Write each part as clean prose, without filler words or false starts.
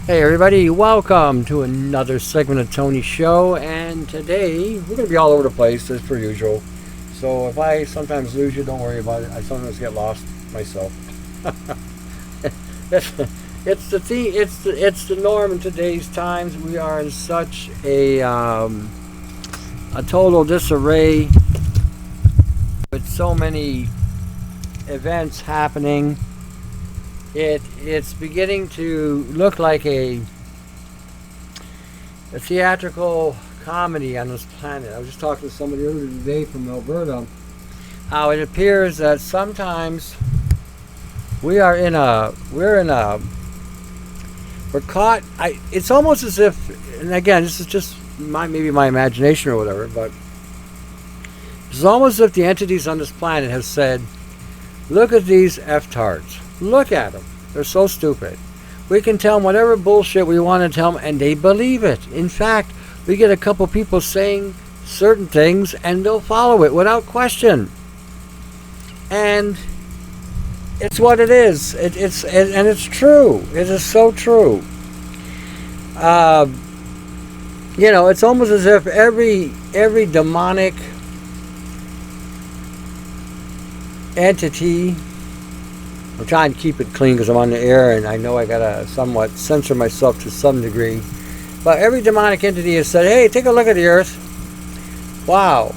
Hey everybody, welcome to another segment of Tony's show, and today we're going to be all over the place as per usual. So if I sometimes lose you, don't worry about it. I sometimes get lost myself. it's the norm in today's times. We are in such a total disarray with so many events happening. It's beginning to look like a theatrical comedy on this planet. I was just talking to somebody earlier today from Alberta, how it appears that sometimes we're caught. It's almost as if, and again, this is just maybe my imagination or whatever, but it's almost as if the entities on this planet have said, look at these F-tards. Look at them. They're so stupid. We can tell them whatever bullshit we want to tell them, and they believe it. In fact, we get a couple people saying certain things, and they'll follow it without question. And it's what it is. And it's true. It is so true. It's almost as if every demonic entity. I'm trying to keep it clean because I'm on the air and I know I gotta somewhat censor myself to some degree. But every demonic entity has said, hey, take a look at the earth. Wow.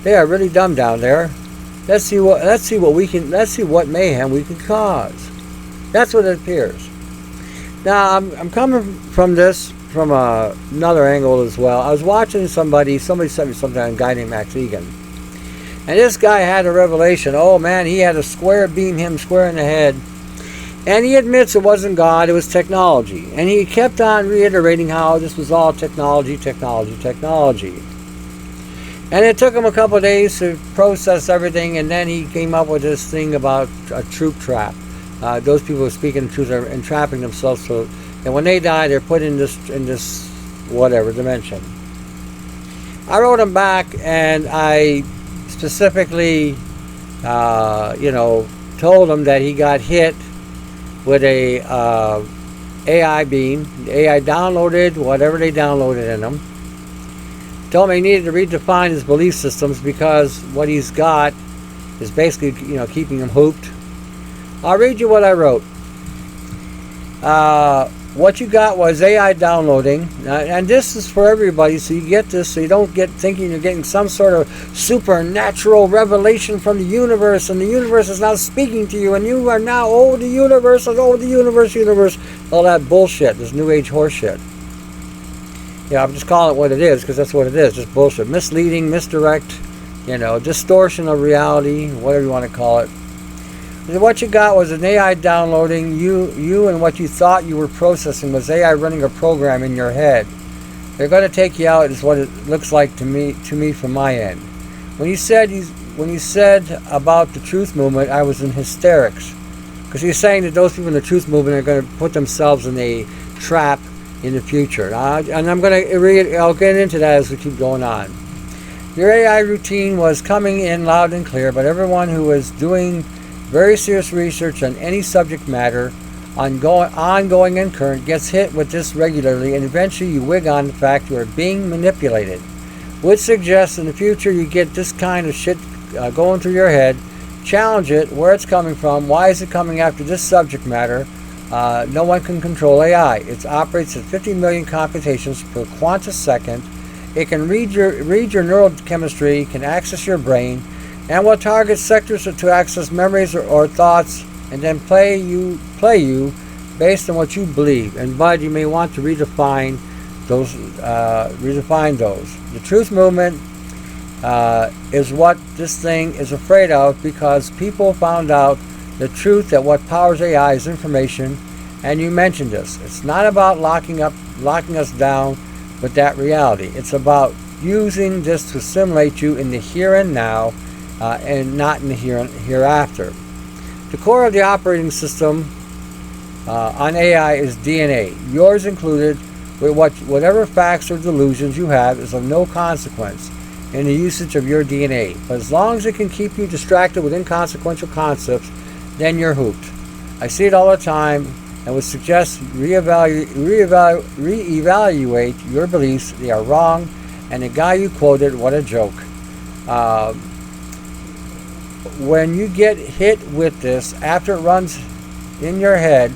They are really dumb down there. Let's see what mayhem we can cause. That's what it appears. Now I'm coming from this from another angle as well. I was watching somebody sent me something on a guy named Max Egan. And this guy had a revelation. Oh man, he had a square beam him square in the head. And he admits it wasn't God, it was technology. And he kept on reiterating how this was all technology. And it took him a couple of days to process everything, and then he came up with this thing about a troop trap. Those people who are speaking the truth are entrapping themselves, so and when they die, they're put in this whatever dimension. I wrote him back, and I specifically, told him that he got hit with a AI beam. The AI downloaded whatever they downloaded in him. Told him he needed to redefine his belief systems because what he's got is basically, keeping him hooped. I'll read you what I wrote. What you got was AI downloading, and this is for everybody, so you get this, so you don't get thinking you're getting some sort of supernatural revelation from the universe, and the universe is now speaking to you, and you are now, the universe, all that bullshit, this new age horseshit. I'm just calling it what it is, because that's what it is, just bullshit. Misleading, misdirect, distortion of reality, whatever you want to call it. What you got was an AI downloading you and what you thought you were processing was AI running a program in your head. They're going to take you out is what it looks like to me from my end. When you said about the truth movement, I was in hysterics because he's saying that those people in the truth movement are going to put themselves in a trap in the future. And I'll get into that as we keep going on. Your AI routine was coming in loud and clear, but everyone who was doing very serious research on any subject matter, ongoing and current, gets hit with this regularly, and eventually you wig on the fact you are being manipulated. Which suggests in the future you get this kind of shit going through your head. Challenge it, where it's coming from, why is it coming after this subject matter. No one can control AI. It operates at 50 million computations per quantisecond. It can read your neurochemistry, can access your brain, and will target sectors to access memories or thoughts, and then play you based on what you believe. And Bud, you may want to redefine those. The truth movement is what this thing is afraid of, because people found out the truth that what powers AI is information. And you mentioned this. It's not about locking us down with that reality. It's about using this to assimilate you in the here and now. And not in the hereafter. The core of the operating system on AI is DNA, yours included, with whatever facts or delusions you have is of no consequence in the usage of your DNA. But as long as it can keep you distracted with inconsequential concepts, then you're hooped. I see it all the time. and would suggest reevaluate your beliefs. They are wrong. And the guy you quoted, what a joke. When you get hit with this, after it runs in your head,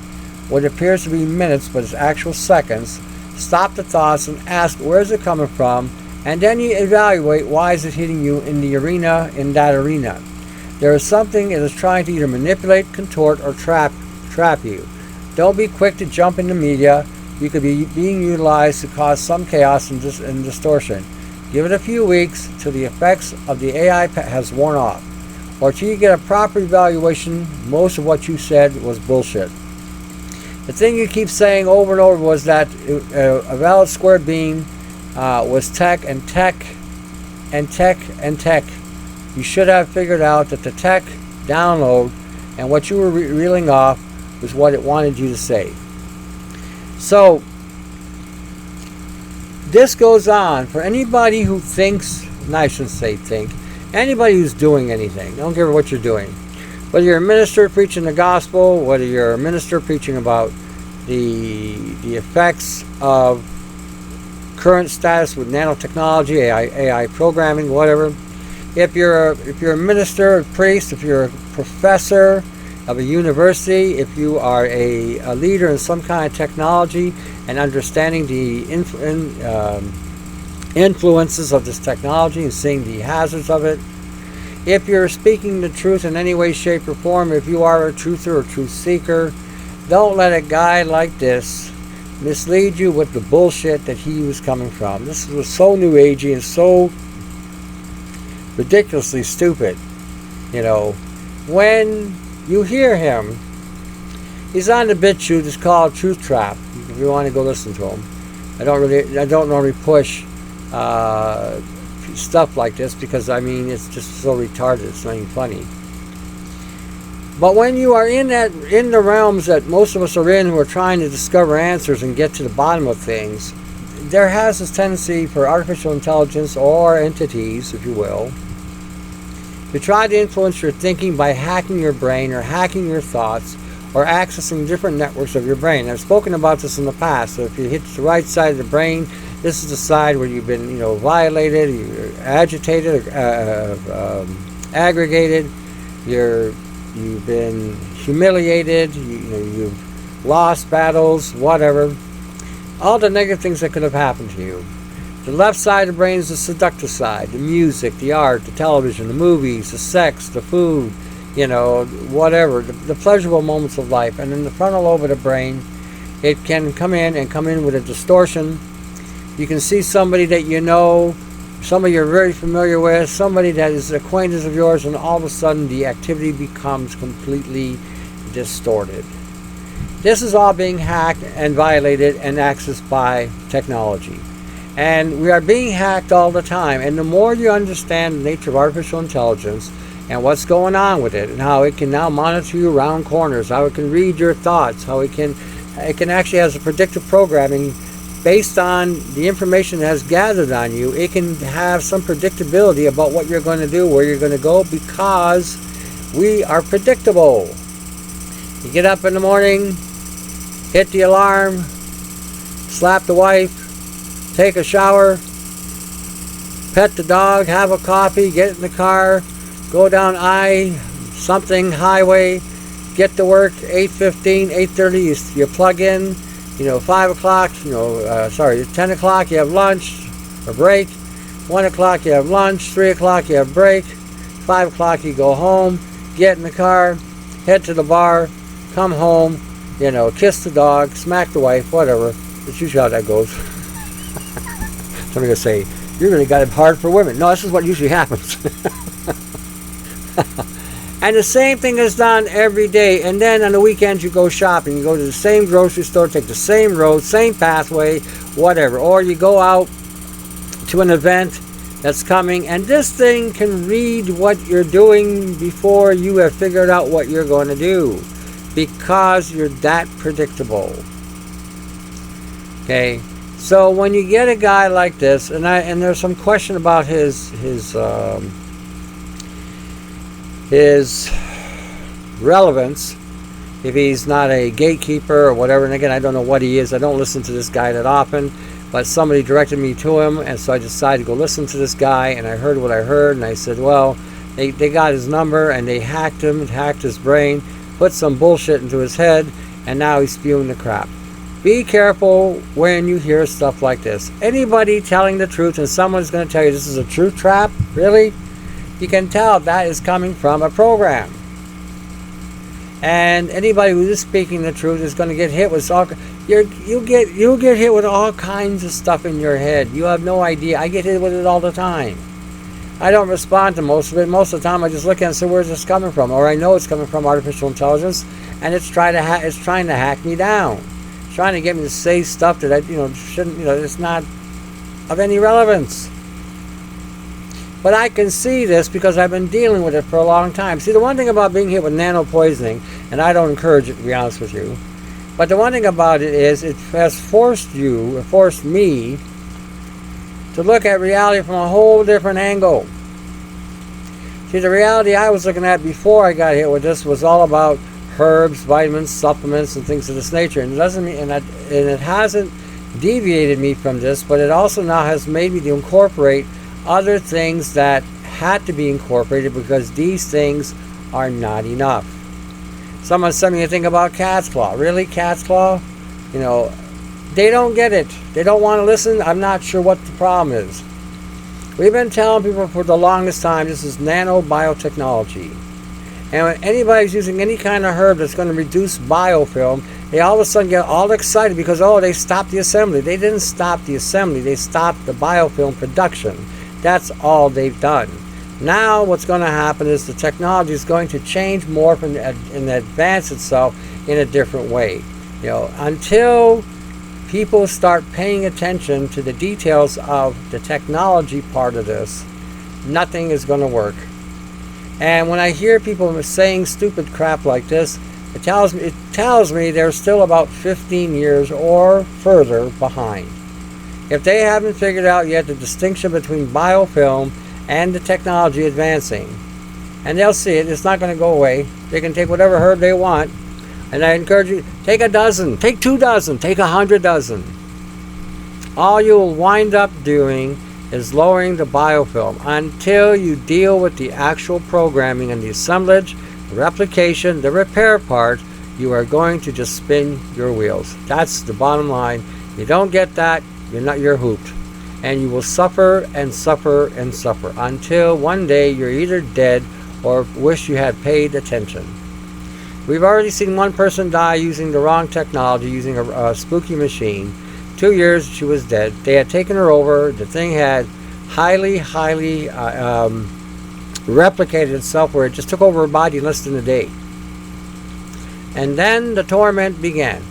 what appears to be minutes, but it's actual seconds, stop the thoughts and ask, where is it coming from? And then you evaluate, why is it hitting you in the arena, in that arena? There is something it is trying to either manipulate, contort, or trap you. Don't be quick to jump into media. You could be being utilized to cause some chaos and distortion. Give it a few weeks till the effects of the AI has worn off, or till you get a proper evaluation. Most of what you said was bullshit. The thing you keep saying over and over was that a valid square being was tech and tech and tech and tech. You should have figured out that the tech download and what you were reeling off was what it wanted you to say. So this goes on for anybody who thinks, and I shouldn't say think, anybody who's doing anything. Don't care what you're doing. Whether you're a minister preaching the gospel, whether you're a minister preaching about the effects of current status with nanotechnology, AI programming, whatever. If you're a minister, a priest, if you're a professor of a university, if you are a leader in some kind of technology and understanding the influences of this technology and seeing the hazards of it, if you're speaking the truth in any way, shape, or form, if you are a truther or truth seeker, don't let a guy like this mislead you with the bullshit that he was coming from. This was so new agey and so ridiculously stupid. You know, when you hear him, he's on the BitChute. It's called Truth Trap. If you want to go listen to him, I don't normally push stuff like this because I mean it's just so retarded. It's not even funny. But when you are in the realms that most of us are in, who are trying to discover answers and get to the bottom of things, there has this tendency for artificial intelligence or entities, if you will, to try to influence your thinking by hacking your brain or hacking your thoughts or accessing different networks of your brain. I've spoken about this in the past. So if you hit the right side of the brain, this is the side where you've been, violated, you're agitated, aggregated, you've been humiliated, you've lost battles, whatever. All the negative things that could have happened to you. The left side of the brain is the seductive side, the music, the art, the television, the movies, the sex, the food, whatever, the pleasurable moments of life. And in the frontal lobe of the brain, it can come in with a distortion. You can see somebody that you know, somebody you're very familiar with, somebody that is an acquaintance of yours, and all of a sudden the activity becomes completely distorted. This is all being hacked and violated and accessed by technology. And we are being hacked all the time. And the more you understand the nature of artificial intelligence and what's going on with it and how it can now monitor you around corners, how it can read your thoughts, how it can actually has a predictive programming based on the information it has gathered on you. It can have some predictability about what you're going to do, where you're going to go, because we are predictable. You get up in the morning, hit the alarm, slap the wife, take a shower, pet the dog, have a coffee, get in the car, go down something highway, get to work, 8:15, 8:30, you plug in, 5 o'clock, 10 o'clock, you have lunch or break, 1 o'clock, you have lunch, 3 o'clock, you have break, 5 o'clock, you go home, get in the car, head to the bar, come home, kiss the dog, smack the wife, whatever. That's usually how that goes. Somebody will say, you really got it hard for women. No, this is what usually happens. And the same thing is done every day. And then on the weekends you go shopping. You go to the same grocery store, take the same road, same pathway, whatever. Or you go out to an event that's coming, and this thing can read what you're doing before you have figured out what you're going to do, because you're that predictable. Okay? So when you get a guy like this, and there's some question about his relevance, if he's not a gatekeeper or whatever. And again, I don't know what he is. I don't listen to this guy that often, but somebody directed me to him, and so I decided to go listen to this guy, and I heard what I heard, and I said, well, they got his number, and they hacked him, hacked his brain, put some bullshit into his head, and now he's spewing the crap. Be careful when you hear stuff like this. Anybody telling the truth and someone's going to tell you this is a truth trap, really? You can tell that is coming from a program. And anybody who is speaking the truth is going to get hit with all. You'll get hit with all kinds of stuff in your head. You have no idea. I get hit with it all the time. I don't respond to most of it. Most of the time, I just look at it and say, "Where's this coming from?" Or I know it's coming from artificial intelligence, and it's trying to hack me down. It's trying to get me to say stuff that I shouldn't. It's not of any relevance. But I can see this because I've been dealing with it for a long time. See, the one thing about being hit with nano poisoning, and I don't encourage it, to be honest with you, but the one thing about it is it has forced me to look at reality from a whole different angle. See, the reality I was looking at before I got hit with this was all about herbs, vitamins, supplements, and things of this nature. And it doesn't mean, and it hasn't deviated me from this, but it also now has made me to incorporate other things that had to be incorporated because these things are not enough. Someone sent me a thing about cat's claw. Really, cat's claw? They don't get it. They don't want to listen. I'm not sure what the problem is. We've been telling people for the longest time this is nanobiotechnology. And when anybody's using any kind of herb that's going to reduce biofilm, they all of a sudden get all excited because, they stopped the assembly. They didn't stop the assembly. They stopped the biofilm production. That's all they've done. Now what's going to happen is the technology is going to change, morph, and advance itself in a different way. Until people start paying attention to the details of the technology part of this, nothing is going to work. And when I hear people saying stupid crap like this, it tells me they're still about 15 years or further behind. If they haven't figured out yet the distinction between biofilm and the technology advancing, and they'll see it, it's not going to go away. They can take whatever herb they want, and I encourage you, take a dozen, take 2 dozen, take 100 dozen. All you'll wind up doing is lowering the biofilm until you deal with the actual programming and the assemblage, the replication, the repair part. You are going to just spin your wheels. That's the bottom line. You don't get that, you're hooped. And you will suffer and suffer and suffer until one day you're either dead or wish you had paid attention. We've already seen one person die using the wrong technology, using a spooky machine. 2 years, she was dead. They had taken her over. The thing had highly replicated itself where it just took over her body in less than a day. And then the torment began.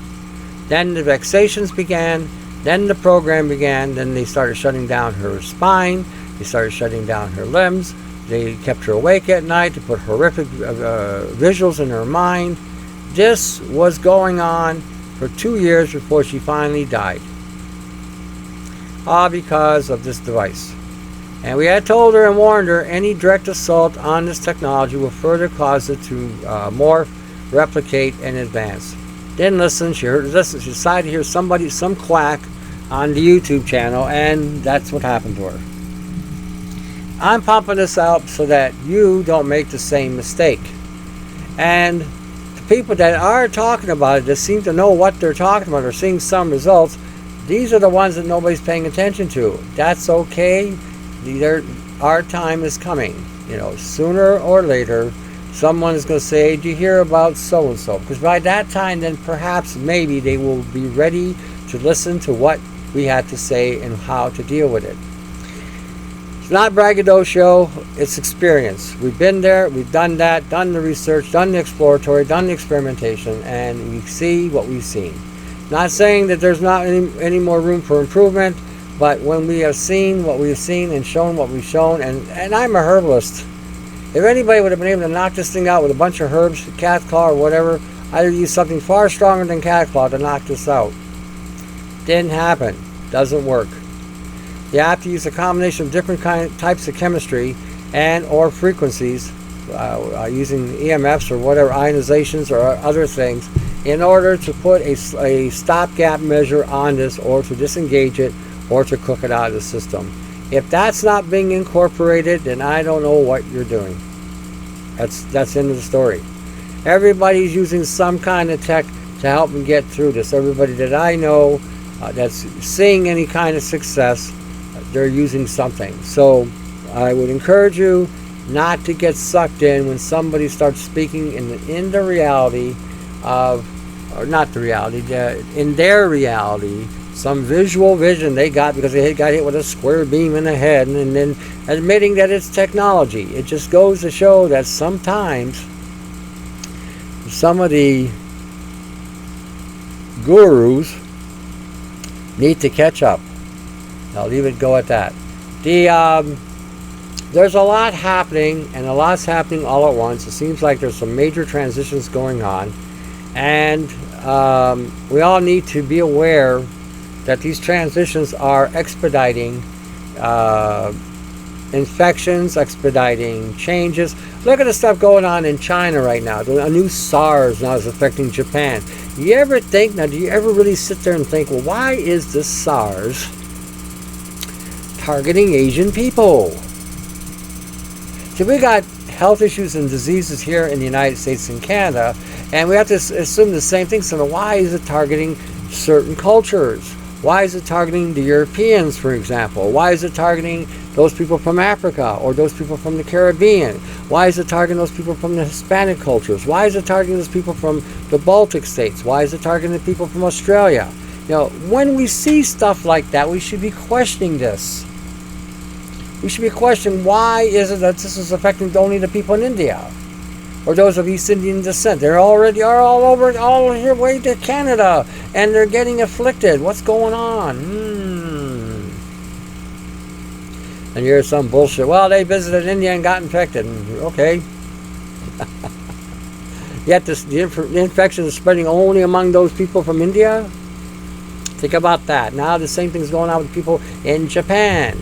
Then the vexations began. Then the program began. Then they started shutting down her spine. They started shutting down her limbs. They kept her awake at night to put horrific visuals in her mind. This was going on for 2 years before she finally died. All because of this device. And we had told her and warned her any direct assault on this technology will further cause it to morph, replicate, and advance. Didn't listen. She decided to hear some quack on the YouTube channel, and that's what happened to her. I'm pumping this out so that you don't make the same mistake. And the people that are talking about it, that seem to know what they're talking about, or seeing some results, these are the ones that nobody's paying attention to. That's okay. Our time is coming. Sooner or later, someone is going to say, "Do you hear about so-and-so?" Because by that time, then perhaps maybe they will be ready to listen to what we had to say and how to deal with it. It's not braggadocio, it's experience. We've been there, we've done that, done the research, done the exploratory, done the experimentation, and we see what we've seen. Not saying that there's not any more room for improvement, but when we have seen what we've seen and shown what we've shown, and I'm a herbalist. If anybody would have been able to knock this thing out with a bunch of herbs, cat claw or whatever, I'd have used something far stronger than cat claw to knock this out. Didn't happen. Doesn't work. You have to use a combination of different types of chemistry and or frequencies using EMFs or whatever, ionizations or other things, in order to put a stopgap measure on this, or to disengage it, or to cook it out of the system. If that's not being incorporated, then I don't know what you're doing. That's the end of the story. Everybody's using some kind of tech to help them get through this. Everybody that I know that's seeing any kind of success, they're using something. So I would encourage you not to get sucked in when somebody starts speaking in the reality of, or not the reality, in their reality, some visual vision they got because they got hit with a square beam in the head, and then admitting that it's technology. It just goes to show that sometimes some of the gurus need to catch up. I'll leave it go at that. There's a lot happening, and a lot's happening all at once. It seems like there's some major transitions going on, and we all need to be aware that these transitions are expediting infections, expediting changes. Look at the stuff going on in China right now. A new SARS now is affecting Japan. Do you ever really sit there and think, well, why is this SARS targeting Asian people? So we got health issues and diseases here in the United States and Canada, and we have to assume the same thing. So why is it targeting certain cultures? Why is it targeting the Europeans, for example? Why is it targeting those people from Africa or those people from the Caribbean? Why is it targeting those people from the Hispanic cultures? Why is it targeting those people from the Baltic states? Why is it targeting the people from Australia? You know, when we see stuff like that, we should be questioning this. We should be questioning, why is it that this is affecting only the people in India or those of East Indian descent? They already are all over, all here way to Canada, and they're getting afflicted. What's going on? And here's some bullshit. Well, they visited India and got infected. Okay. Yet the infection is spreading only among those people from India? Think about that. Now the same thing's going on with people in Japan.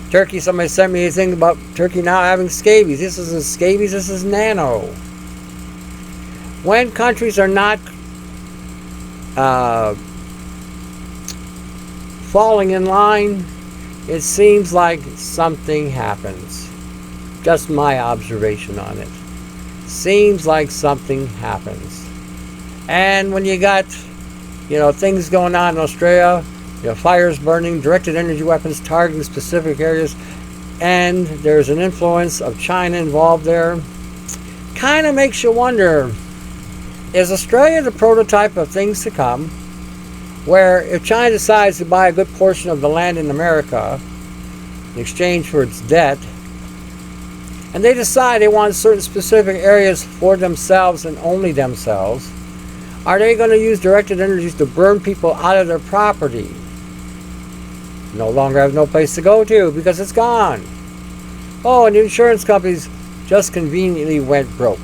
Turkey, somebody sent me a thing about Turkey now having scabies. This isn't scabies, this is nano. When countries are not falling in line, it seems like something happens. Just my observation on it. Seems like something happens. And when you got, things going on in Australia, fires burning, directed energy weapons targeting specific areas, and there's an influence of China involved there, kind of makes you wonder, is Australia the prototype of things to come, where if China decides to buy a good portion of the land in America in exchange for its debt, and they decide they want certain specific areas for themselves and only themselves, are they going to use directed energies to burn people out of their property? No longer have no place to go to because it's gone. Oh, and the insurance companies just conveniently went broke.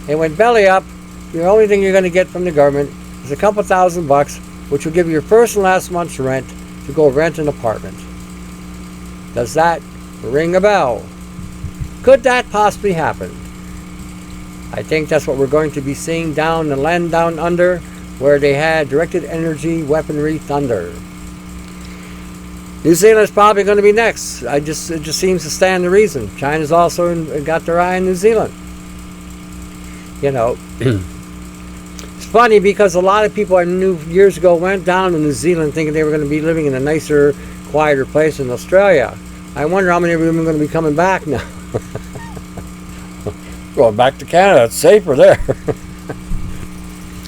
It went belly up. The only thing you're going to get from the government is a couple $1,000, which will give you your first and last month's rent to go rent an apartment. Does that ring a bell? Could that possibly happen? I think that's what we're going to be seeing down the land down under, where they had directed energy weaponry thunder. New Zealand's probably going to be next. It just seems to stand to reason. China's also got their eye on New Zealand. It's funny because a lot of people I knew years ago went down to New Zealand thinking they were going to be living in a nicer, quieter place in Australia. I wonder how many of them are going to be coming back now. Going back to Canada, it's safer there.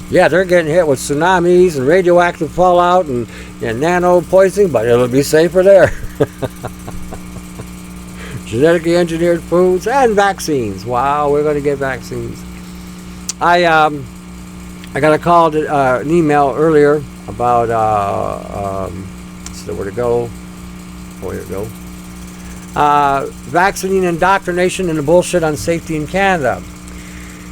Yeah, they're getting hit with tsunamis and radioactive fallout and nano poisoning, but it'll be safer there. Genetically engineered foods and vaccines. Wow, we're going to get vaccines. I got a call, an email earlier about where to go. Where to go? Vaccine indoctrination and the bullshit on safety in Canada.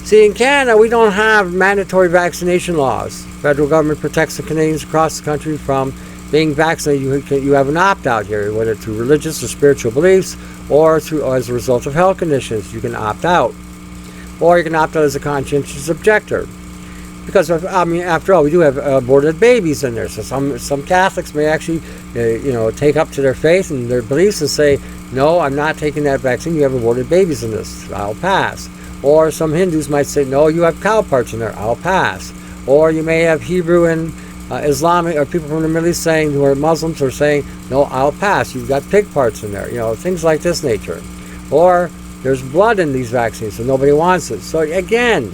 See, in Canada, we don't have mandatory vaccination laws. Federal government protects the Canadians across the country from being vaccinated, you have an opt-out here, whether through religious or spiritual beliefs, or as a result of health conditions. You can opt out. Or you can opt out as a conscientious objector. Because, I mean, after all, we do have aborted babies in there. So some Catholics may actually, take up to their faith and their beliefs and say, no, I'm not taking that vaccine. You have aborted babies in this. I'll pass. Or some Hindus might say, no, you have cow parts in there. I'll pass. Or you may have Hebrew and Islamic, or people from the Middle East saying, who are Muslims, are saying, no, I'll pass. You've got pig parts in there. Things like this nature. Or there's blood in these vaccines, so nobody wants it. So again,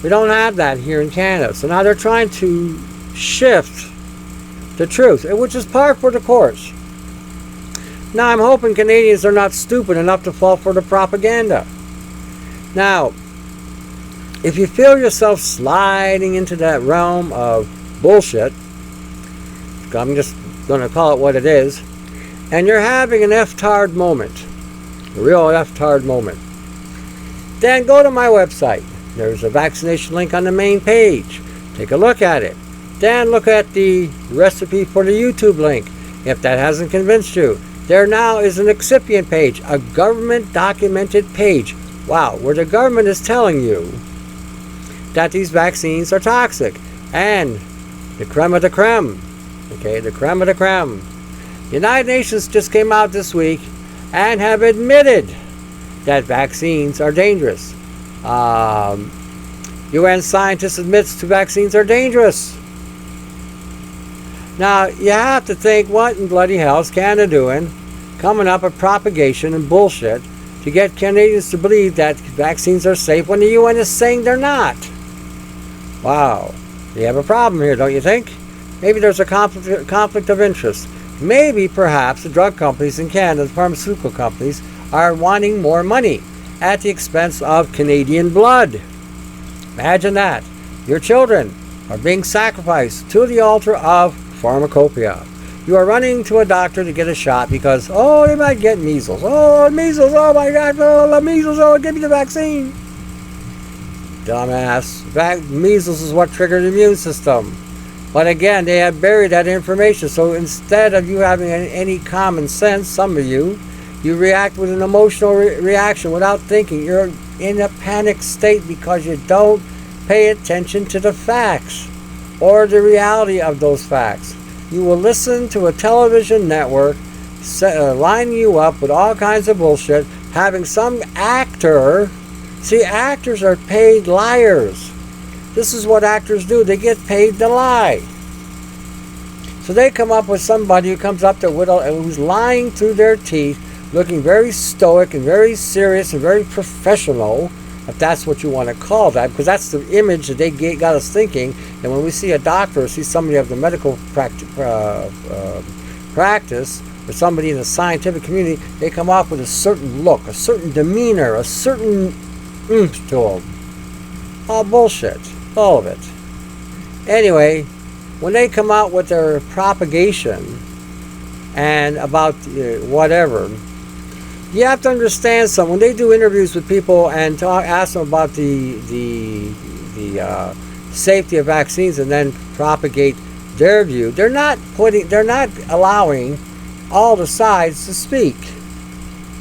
we don't have that here in Canada. So now they're trying to shift the truth, which is par for the course. Now I'm hoping Canadians are not stupid enough to fall for the propaganda. Now, if you feel yourself sliding into that realm of bullshit, I'm just going to call it what it is, and you're having an F-tard moment, a real F-tard moment, then go to my website. There's a vaccination link on the main page. Take a look at it. Then look at the recipe for the YouTube link. If that hasn't convinced you, there now is an excipient page, a government documented page. Wow, where the government is telling you that these vaccines are toxic. And the creme of the creme, okay, the creme of the creme. The United Nations just came out this week and have admitted that vaccines are dangerous. UN scientists admits to vaccines are dangerous. Now, you have to think, what in bloody hell is Canada doing, coming up with propagation and bullshit to get Canadians to believe that vaccines are safe when the UN is saying they're not? Wow. You have a problem here, don't you think? Maybe there's a conflict of interest. Maybe, perhaps, the drug companies in Canada, the pharmaceutical companies, are wanting more money at the expense of Canadian blood. Imagine that. Your children are being sacrificed to the altar of pharmacopoeia. You are running to a doctor to get a shot because, oh, they might get measles. Oh, measles, oh my God, oh, measles, oh, give me the vaccine. Dumbass. Measles is what triggered the immune system. But again, they have buried that information. So instead of you having any common sense, some of you react with an emotional reaction without thinking. You're in a panic state because you don't pay attention to the facts or the reality of those facts. You will listen to a television network lining you up with all kinds of bullshit, having some actor. See, actors are paid liars. This is what actors do. They get paid to lie. So they come up with somebody who comes up there who's lying through their teeth, looking very stoic and very serious and very professional, if that's what you want to call that, because that's the image that they got us thinking. And when we see a doctor or see somebody of the medical practice or somebody in the scientific community, they come off with a certain look, a certain demeanor, a certain oomph to them. All bullshit. All of it. Anyway, when they come out with their propagation and about whatever, you have to understand something. When they do interviews with people and ask them about the safety of vaccines and then propagate their view, they're not allowing all the sides to speak.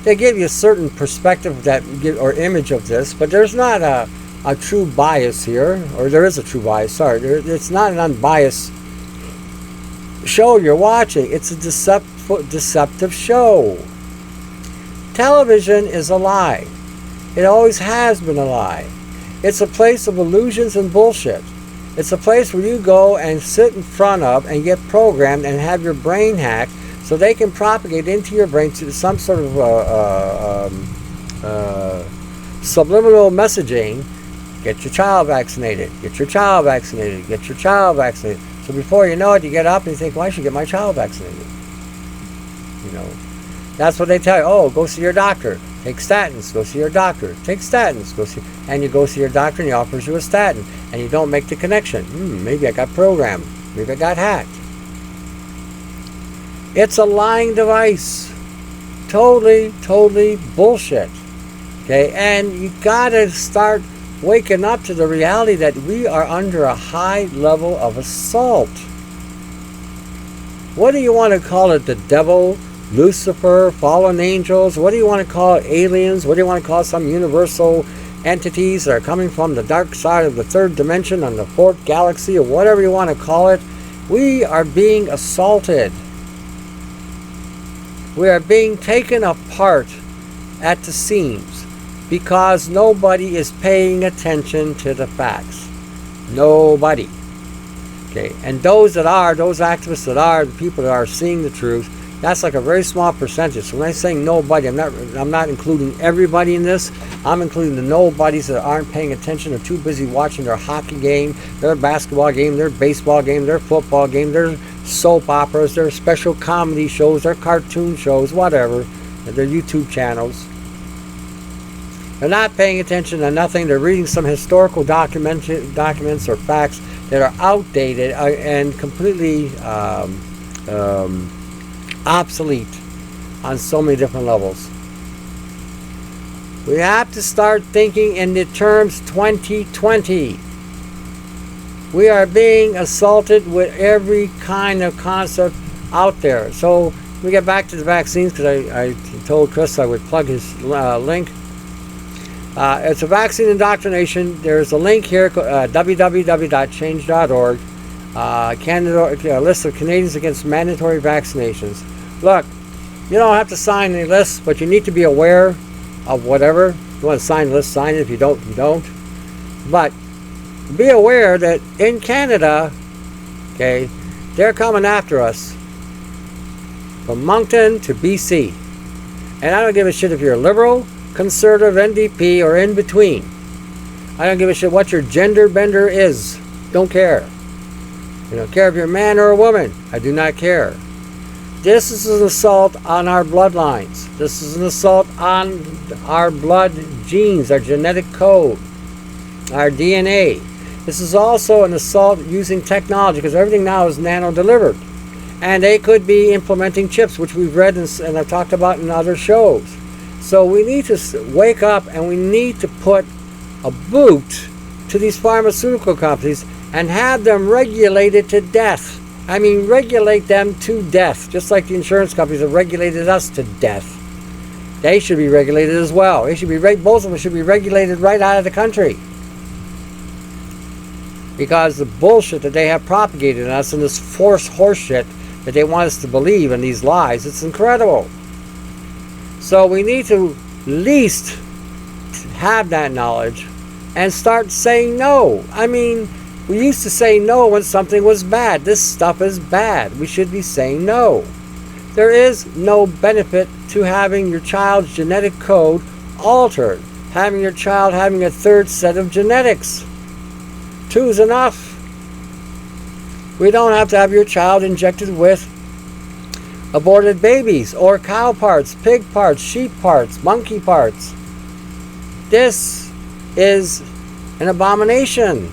They give you a certain perspective or image of this, but there's not a true bias here, or there is a true bias. Sorry, it's not an unbiased show you're watching. It's a deceptive show. Television is a lie. It always has been a lie. It's a place of illusions and bullshit. It's a place where you go and sit in front of and get programmed and have your brain hacked so they can propagate into your brain to some sort of subliminal messaging. Get your child vaccinated. Get your child vaccinated. Get your child vaccinated. So before you know it, you get up and you think, well, I should get my child vaccinated. That's what they tell you. Oh, go see your doctor. Take statins. Go see your doctor. Take statins. And you go see your doctor and he offers you a statin. And you don't make the connection. Maybe I got programmed. Maybe I got hacked. It's a lying device. Totally bullshit. Okay? And you gotta start waking up to the reality that we are under a high level of assault. What do you want to call it? The devil, Lucifer, fallen angels? What do you want to call it? Aliens? What do you want to call some universal entities that are coming from the dark side of the third dimension on the fourth galaxy, or whatever you want to call it? We are being assaulted. We are being taken apart at the seams because nobody is paying attention to the facts. Nobody. Okay, and those that are, those activists that are, the people that are seeing the truth, that's like a very small percentage. So when I'm saying nobody, I'm not including everybody in this. I'm including the nobodies that aren't paying attention. They're too busy watching their hockey game, their basketball game, their baseball game, their football game, their soap operas, their special comedy shows, their cartoon shows, whatever, their YouTube channels. They're not paying attention to nothing. They're reading some historical documents or facts that are outdated and completely obsolete on so many different levels. We have to start thinking in the terms 2020. We are being assaulted with every kind of concept out there. So we get back to the vaccines, because I told Chris I would plug his link. It's a vaccine indoctrination. There's a link here, www.change.org. Canada, a list of Canadians against mandatory vaccinations. Look, you don't have to sign any lists, but you need to be aware of whatever. If you want to sign a list, sign it. If you don't, you don't. But be aware that in Canada, okay, they're coming after us from Moncton to BC. And I don't give a shit if you're a liberal, conservative, NDP, or in between. I don't give a shit what your gender bender is. Don't care. I don't care if you're a man or a woman. I do not care. This is an assault on our bloodlines. This is an assault on our blood genes, our genetic code, our DNA. This is also an assault using technology, because everything now is nano delivered. And they could be implementing chips, which we've read and I've talked about in other shows. So we need to wake up, and we need to put a boot to these pharmaceutical companies and have them regulated to death. I mean, regulate them to death, just like the insurance companies have regulated us to death. They should be regulated as well. They should be both of them should be regulated right out of the country, because the bullshit that they have propagated in us and this forced horseshit that they want us to believe in, these lies, it's incredible. So we need to at least have that knowledge and start saying no. I mean, we used to say no when something was bad. This stuff is bad. We should be saying no. There is no benefit to having your child's genetic code altered, having your child having a third set of genetics. 2 is enough. We don't have to have your child injected with aborted babies or cow parts, pig parts, sheep parts, monkey parts. This is an abomination.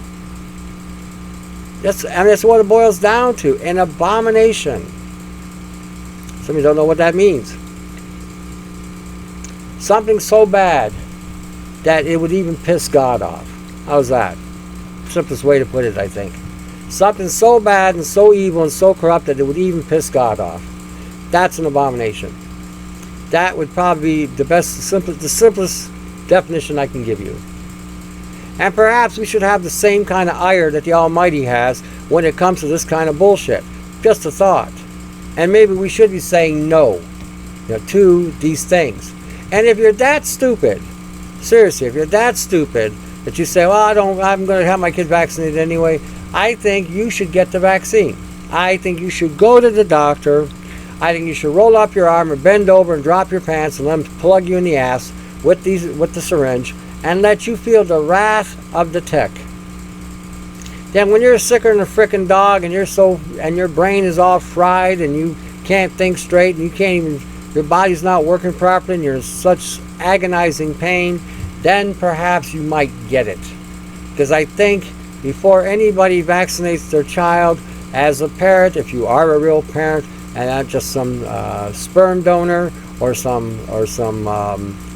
That's what it boils down to, an abomination. Some of you don't know what that means. Something so bad that it would even piss God off. How's that? Simplest way to put it, I think. Something so bad and so evil and so corrupt that it would even piss God off. That's an abomination. That would probably be the simplest definition I can give you. And perhaps we should have the same kind of ire that the Almighty has when it comes to this kind of bullshit. Just a thought. And maybe we should be saying no, to these things. And if you're that stupid, seriously, if you're that stupid that you say, well, I'm going to have my kid vaccinated anyway, I think you should get the vaccine. I think you should go to the doctor. I think you should roll up your arm or bend over and drop your pants and let them plug you in the ass with the syringe and let you feel the wrath of the tech. Then when you're sicker than a frickin' dog and your brain is all fried and you can't think straight and your body's not working properly and you're in such agonizing pain, then perhaps you might get it. Because I think before anybody vaccinates their child, as a parent, if you are a real parent and not just some sperm donor or some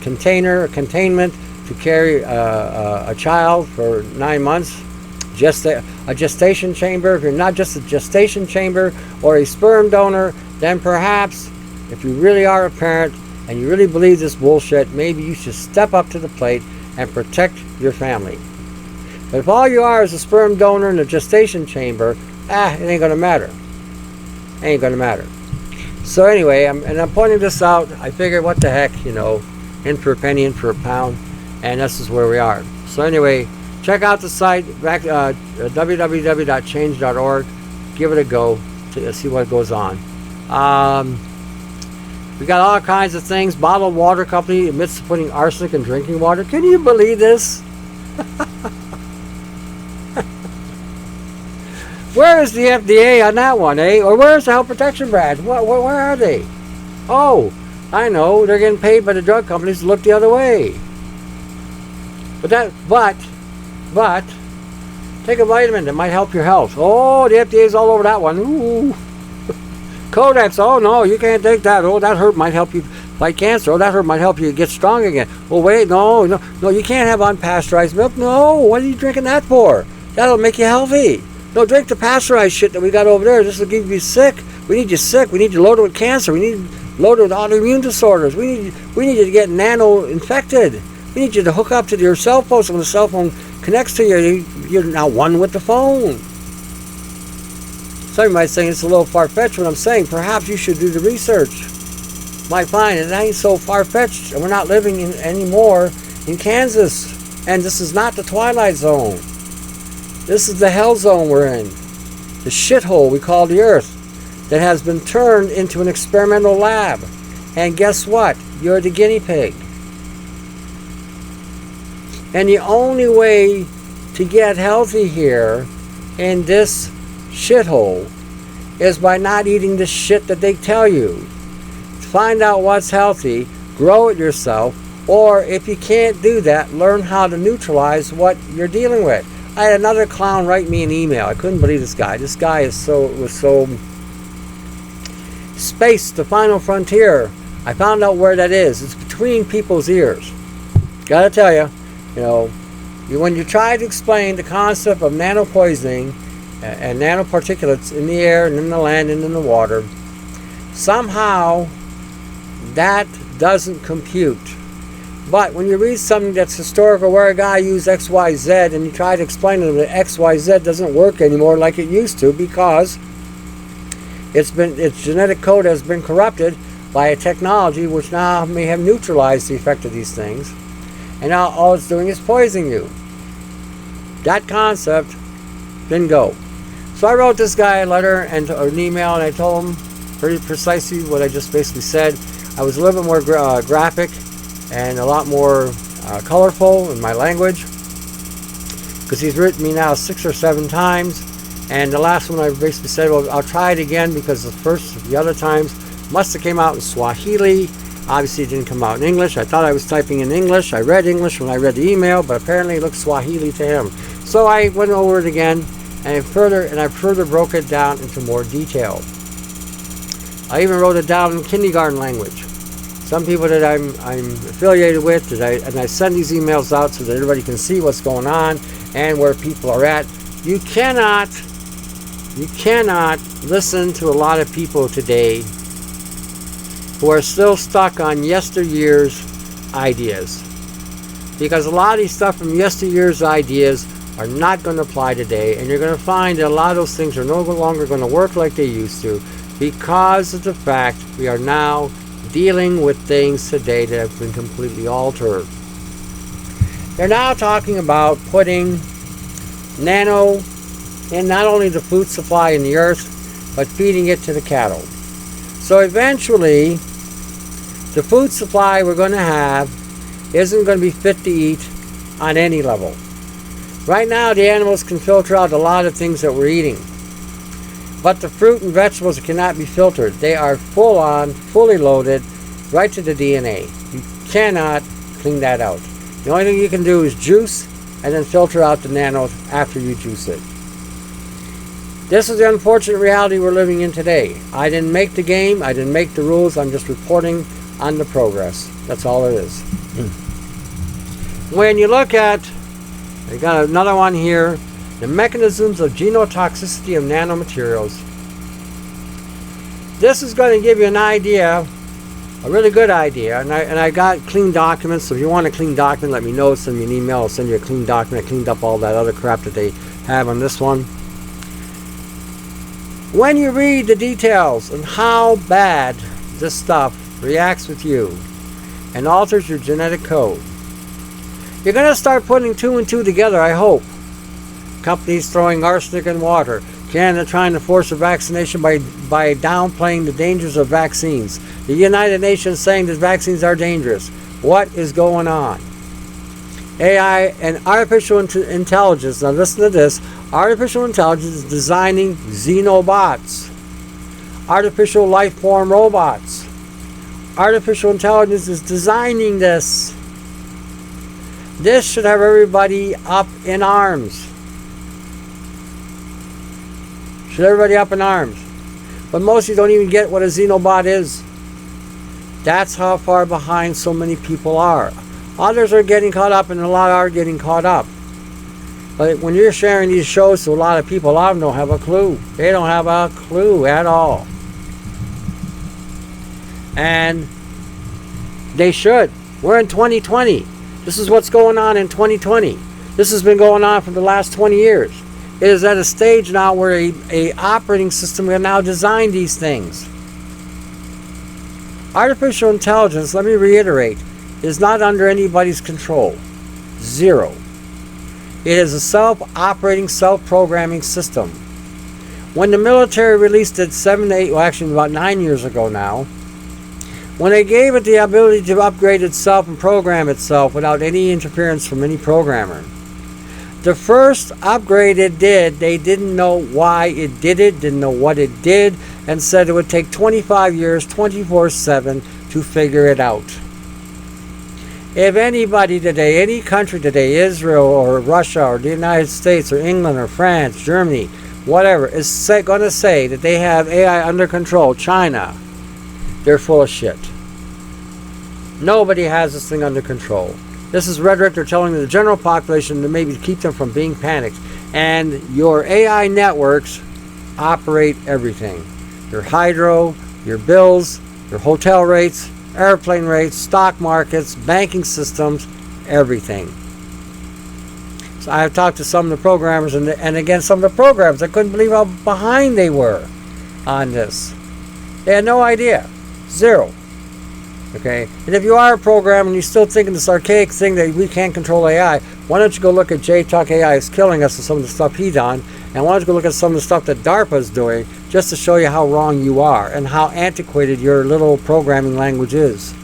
containment to carry a child for 9 months, a gestation chamber, if you're not just a gestation chamber or a sperm donor, then perhaps if you really are a parent and you really believe this bullshit, maybe you should step up to the plate and protect your family. But if all you are is a sperm donor in a gestation chamber, it ain't gonna matter. Ain't gonna matter. So anyway, I'm pointing this out. I figured, what the heck, in for a penny, in for a pound, and this is where we are. So anyway, check out the site, www.change.org. Give it a go to see what goes on. We got all kinds of things. Bottled water company admits to putting arsenic in drinking water. Can you believe this? Where is the FDA on that one, eh? Or where's the Health Protection Branch? Where are they? Oh, I know. They're getting paid by the drug companies to look the other way. But take a vitamin that might help your health. Oh, the FDA's all over that one. Ooh. Codex. Oh no, you can't take that. Oh, that herb might help you fight cancer. Oh, that herb might help you get strong again. Well, wait, no, you can't have unpasteurized milk. No, what are you drinking that for? That'll make you healthy. No, drink the pasteurized shit that we got over there. This will give you sick. We need you sick. We need you loaded with cancer. We need you loaded with autoimmune disorders. We need you to get nano infected. We need you to hook up to your cell phone, so when the cell phone connects to you, you're now one with the phone. Some might say it's a little far-fetched what I'm saying. Perhaps you should do the research. Might find it ain't so far-fetched, and we're not living anymore in Kansas. And this is not the Twilight Zone. This is the hell zone we're in. The shithole we call the Earth that has been turned into an experimental lab. And guess what? You're the guinea pig. And the only way to get healthy here in this shithole is by not eating the shit that they tell you. Find out what's healthy, grow it yourself, or if you can't do that, learn how to neutralize what you're dealing with. I had another clown write me an email. I couldn't believe this guy. This guy was so space, the final frontier. I found out where that is. It's between people's ears. Gotta tell you, when you try to explain the concept of nanopoisoning and nanoparticulates in the air and in the land and in the water, somehow that doesn't compute. But when you read something that's historical, where a guy used XYZ and you try to explain to them that XYZ doesn't work anymore like it used to because its genetic code has been corrupted by a technology which now may have neutralized the effect of these things, and now all it's doing is poisoning you. That concept didn't go. So I wrote this guy a letter and an email, and I told him pretty precisely what I just basically said. I was a little bit more graphic and a lot more colorful in my language, because he's written me now 6 or 7 times, and the last one I basically said, well, I'll try it again, because the other times must have came out in Swahili. Obviously it didn't come out in English. I thought I was typing in English. I read English when I read the email, but apparently it looked Swahili to him. So I went over it again, and I further broke it down into more detail. I even wrote it down in kindergarten language. Some people that I'm affiliated with, and I send these emails out so that everybody can see what's going on and where people are at. You cannot listen to a lot of people today who are still stuck on yesteryear's ideas, because a lot of these stuff from yesteryear's ideas are not going to apply today, and you're going to find that a lot of those things are no longer going to work like they used to, because of the fact we are now dealing with things today that have been completely altered. They're now talking about putting nano in not only the food supply in the earth, but feeding it to the cattle. So eventually, the food supply we're going to have isn't going to be fit to eat on any level. Right now, the animals can filter out a lot of things that we're eating, but the fruit and vegetables cannot be filtered. They are full on, fully loaded, right to the DNA. You cannot clean that out. The only thing you can do is juice and then filter out the nano after you juice it. This is the unfortunate reality we're living in today. I didn't make the game. I didn't make the rules. I'm just reporting on the progress. That's all it is. When you look at, I got another one here. The mechanisms of genotoxicity of nanomaterials. This is going to give you an idea, a really good idea, and I got clean documents, so if you want a clean document, let me know, send me an email, I'll send you a clean document. I cleaned up all that other crap that they have on this one. When you read the details on how bad this stuff reacts with you and alters your genetic code, you're going to start putting two and two together, I hope. Companies throwing arsenic in water. Canada trying to force a vaccination by downplaying the dangers of vaccines. The United Nations saying that vaccines are dangerous. What is going on? AI and artificial intelligence. Now listen to this. Artificial intelligence is designing xenobots. Artificial life form robots. Artificial intelligence is designing this. This should have everybody up in arms. Should everybody up in arms. But most of you don't even get what a xenobot is. That's how far behind so many people are. Others are getting caught up, and a lot are getting caught up. But when you're sharing these shows to a lot of people, a lot of them don't have a clue. They don't have a clue at all. And they should. We're in 2020. This is what's going on in 2020. This has been going on for the last 20 years. It is at a stage now where a operating system can now design these things. Artificial intelligence, let me reiterate, is not under anybody's control. Zero. It is a self-operating, self-programming system. When the military released it 7 to 8, well actually about 9 years ago now, when they gave it the ability to upgrade itself and program itself without any interference from any programmer, the first upgrade it did, they didn't know why it did it, didn't know what it did, and said it would take 25 years, 24/7 to figure it out. If anybody today, any country today, Israel or Russia or the United States or England or France, Germany, whatever, is going to say that they have AI under control, China, they're full of shit. Nobody has this thing under control. This is rhetoric they're telling the general population to maybe keep them from being panicked. And your AI networks operate everything. Your hydro, your bills, your hotel rates, airplane rates, stock markets, banking systems, everything. So I have talked to some of the programmers, and again, some of the programs, I couldn't believe how behind they were on this. They had no idea. Zero. Okay, and if you are a programmer and you're still thinking this archaic thing that we can't control AI, why don't you go look at J-Tuck AI is killing us and some of the stuff he done, and why don't you go look at some of the stuff that DARPA is doing, just to show you how wrong you are and how antiquated your little programming language is.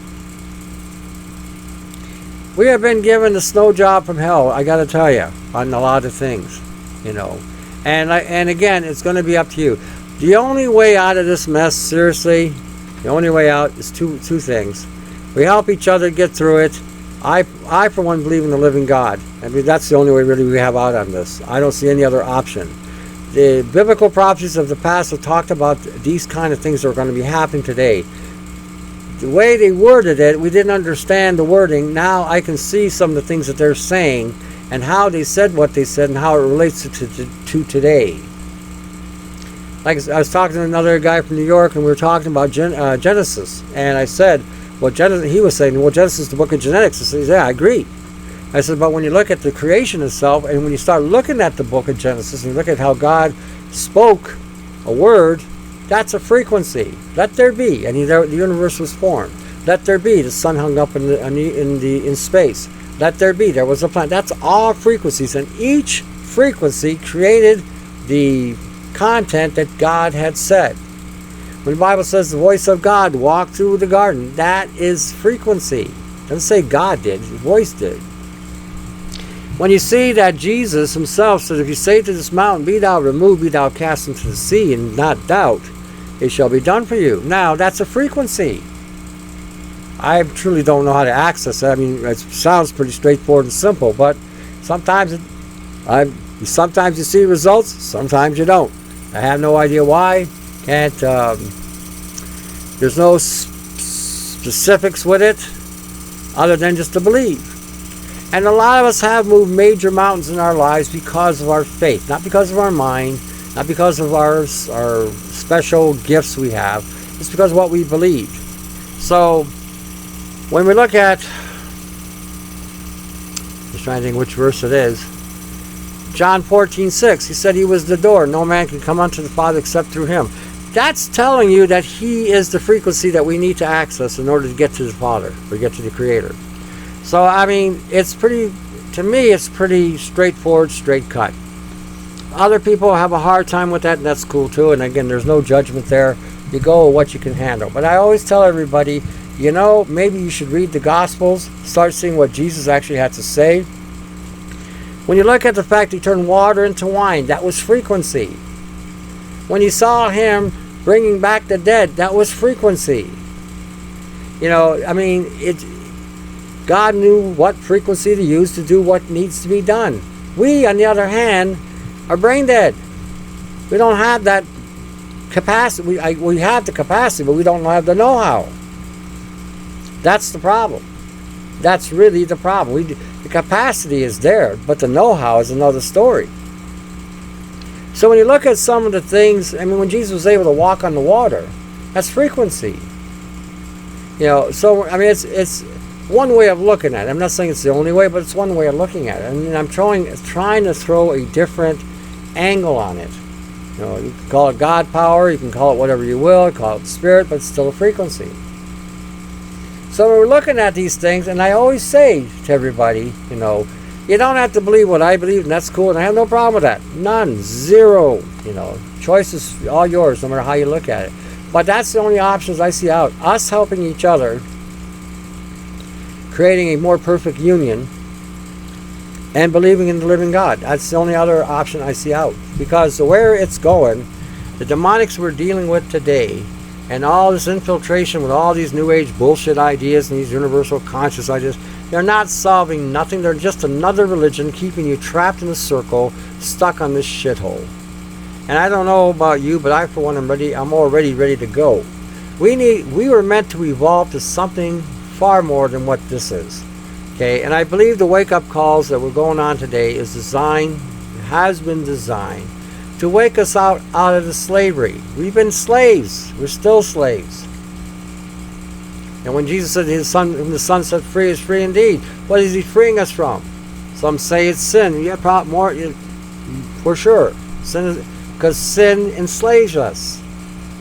We have been given the snow job from hell, I gotta tell you, on a lot of things, you know. And again, it's going to be up to you. The only way out of this mess, seriously, the only way out is two things. We help each other get through it. I for one believe in the living God. I mean, that's the only way really we have out on this. I don't see any other option. The biblical prophecies of the past have talked about these kind of things that are going to be happening today. The way they worded it, we didn't understand the wording. Now I can see some of the things that they're saying and how they said what they said and how it relates to today. Like I was talking to another guy from New York, and we were talking about Genesis, and I said, well, he was saying, well, Genesis is the book of genetics. I said, yeah, I agree. I said, but when you look at the creation itself, and when you start looking at the book of Genesis, and you look at how God spoke a word, that's a frequency. Let there be, and the universe was formed. Let there be, the sun hung up in space. Let there be, there was a planet. That's all frequencies, and each frequency created the content that God had said. When the Bible says the voice of God walked through the garden, that is frequency. It doesn't say God did, the voice did. When you see that Jesus himself said, if you say to this mountain, be thou removed, be thou cast into the sea, and not doubt, it shall be done for you. Now, that's a frequency. I truly don't know how to access it. I mean, it sounds pretty straightforward and simple, but sometimes you see results, sometimes you don't. I have no idea why. Can't. There's no specifics with it, other than just to believe. And a lot of us have moved major mountains in our lives because of our faith, not because of our mind, not because of our special gifts we have. It's because of what we believed. So when we look at, just trying to think which verse it is, John 14:6, he said he was the door. No man can come unto the Father except through him. That's telling you that he is the frequency that we need to access in order to get to the Father, or get to the Creator. So, I mean, it's pretty, to me, it's pretty straightforward, straight cut. Other people have a hard time with that, and that's cool too. And again, there's no judgment there. You go with what you can handle. But I always tell everybody, you know, maybe you should read the Gospels, start seeing what Jesus actually had to say. When you look at the fact he turned water into wine, that was frequency. When you saw him bringing back the dead, that was frequency. You know, I mean, God knew what frequency to use to do what needs to be done. We, on the other hand, are brain dead. We don't have that capacity. We have the capacity, but we don't have the know-how. That's the problem. That's really the problem. The capacity is there, but the know-how is another story. So when you look at some of the things, I mean, when Jesus was able to walk on the water, that's frequency. You know, so I mean, it's one way of looking at it. I'm not saying it's the only way, but it's one way of looking at it. I mean, I'm trying to throw a different angle on it. You know, you can call it God power, you can call it whatever you will, call it spirit, but it's still a frequency. So when we're looking at these things, and I always say to everybody, you know, you don't have to believe what I believe, and that's cool, and I have no problem with that. None. Zero. You know, choice is all yours, no matter how you look at it. But that's the only options I see out. Us helping each other, creating a more perfect union, and believing in the living God. That's the only other option I see out. Because where it's going, the demonics we're dealing with today, and all this infiltration with all these new age bullshit ideas and these universal conscious ideas, they're not solving nothing. They're just another religion keeping you trapped in a circle, stuck on this shithole. And I don't know about you, but I, for one, I'm already ready to go. We were meant to evolve to something far more than what this is. Okay, and I believe the wake-up calls that we're going on today is has been designed to wake us out of the slavery. We've been slaves. We're still slaves. And when Jesus said his son, whom the Son set free is free indeed, what is he freeing us from? Some say it's sin. Yeah, probably more, for sure. Sin is, because sin enslaves us.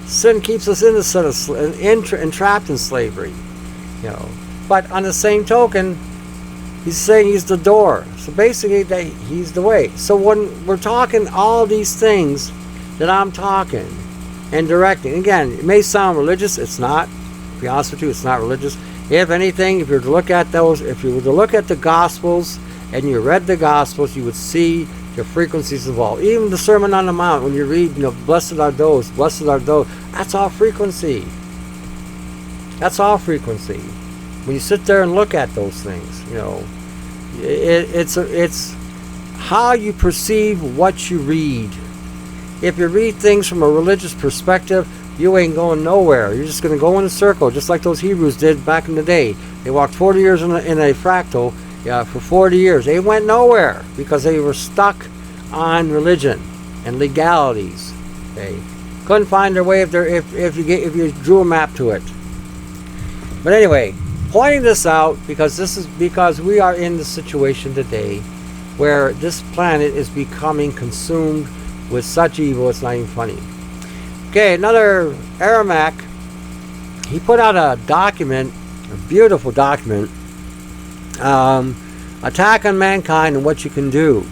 Sin keeps us in the sin of entrapped in slavery. You know. But on the same token, he's saying he's the door. So basically, he's the way. So when we're talking all these things that I'm talking and directing, again, it may sound religious. It's not. To be honest with you, it's not religious. If anything, if you were to look at those, if you were to look at the Gospels and you read the Gospels, you would see the frequencies involved. Even the Sermon on the Mount, when you read, you know, blessed are those, that's all frequency. That's all frequency. When you sit there and look at those things, you know, it's how you perceive what you read. If you read things from a religious perspective, you ain't going nowhere. You're just going to go in a circle, just like those Hebrews did back in the day. They walked 40 years in a fractal, for 40 years. They went nowhere because they were stuck on religion and legalities. They couldn't find their way if you drew a map to it. But anyway, pointing this out because we are in the situation today where this planet is becoming consumed with such evil, it's not even funny. Okay, another Aromac, he put out a document, a beautiful document, Attack on Mankind and What You Can Do.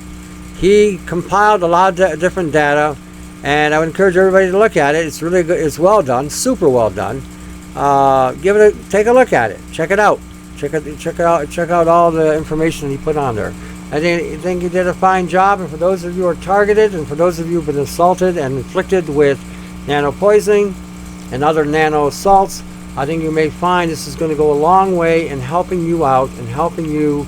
He compiled a lot of different data, and I would encourage everybody to look at it. It's really good. It's well done, super well done. Take a look at it. Check it out. Check out all the information he put on there. I think he did a fine job. And for those of you who are targeted, and for those of you who've been assaulted and inflicted with nano poisoning and other nano assaults, I think you may find this is going to go a long way in helping you out and helping you